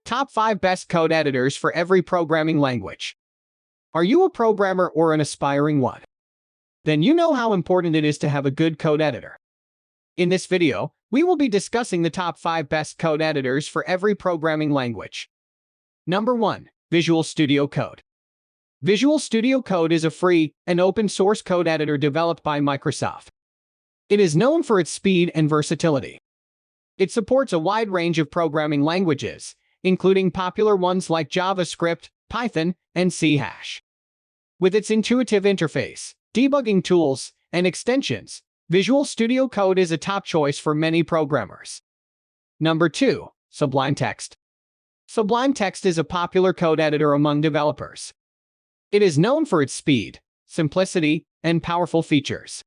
Top 5 Best Code Editors for Every Programming Language. Are you a programmer or an aspiring one? Then you know how important it is to have a good code editor. In this video, we will be discussing the top 5 best code editors for every programming language. Number 1. Visual Studio Code. Visual Studio Code is a free and open-source code editor developed by Microsoft. It is known for its speed and versatility. It supports a wide range of programming languages, including popular ones like JavaScript, Python, and C#. With its intuitive interface, debugging tools, and extensions, Visual Studio Code is a top choice for many programmers. Number 2. Sublime Text. Sublime Text is a popular code editor among developers. It is known for its speed, simplicity, and powerful features.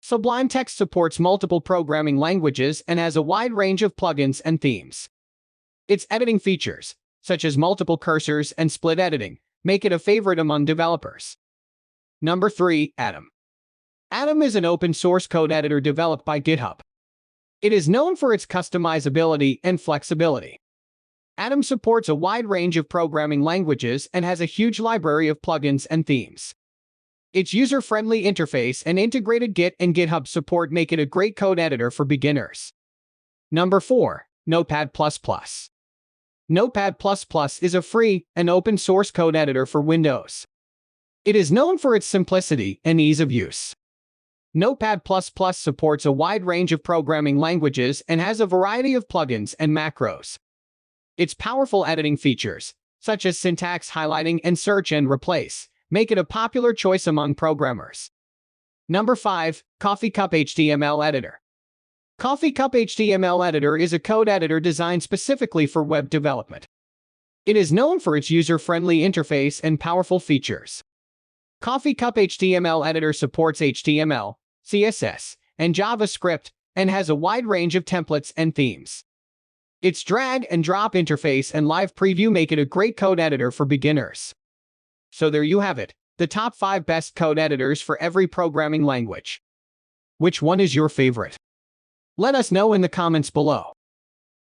Sublime Text supports multiple programming languages and has a wide range of plugins and themes. Its editing features, such as multiple cursors and split editing, make it a favorite among developers. Number 3. Atom. Atom is an open-source code editor developed by GitHub. It is known for its customizability and flexibility. Atom supports a wide range of programming languages and has a huge library of plugins and themes. Its user-friendly interface and integrated Git and GitHub support make it a great code editor for beginners. Number 4. Notepad++. Notepad++ is a free and open-source code editor for Windows. It is known for its simplicity and ease of use. Notepad++ supports a wide range of programming languages and has a variety of plugins and macros. Its powerful editing features, such as syntax highlighting and search and replace, make it a popular choice among programmers. Number 5. Coffee Cup HTML Editor. Coffee Cup HTML Editor is a code editor designed specifically for web development. It is known for its user-friendly interface and powerful features. Coffee Cup HTML Editor supports HTML, CSS, and JavaScript, and has a wide range of templates and themes. Its drag-and-drop interface and live preview make it a great code editor for beginners. So there you have it, the top 5 best code editors for every programming language. Which one is your favorite? Let us know in the comments below.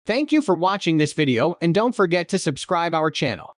Thank you for watching this video and don't forget to subscribe our channel.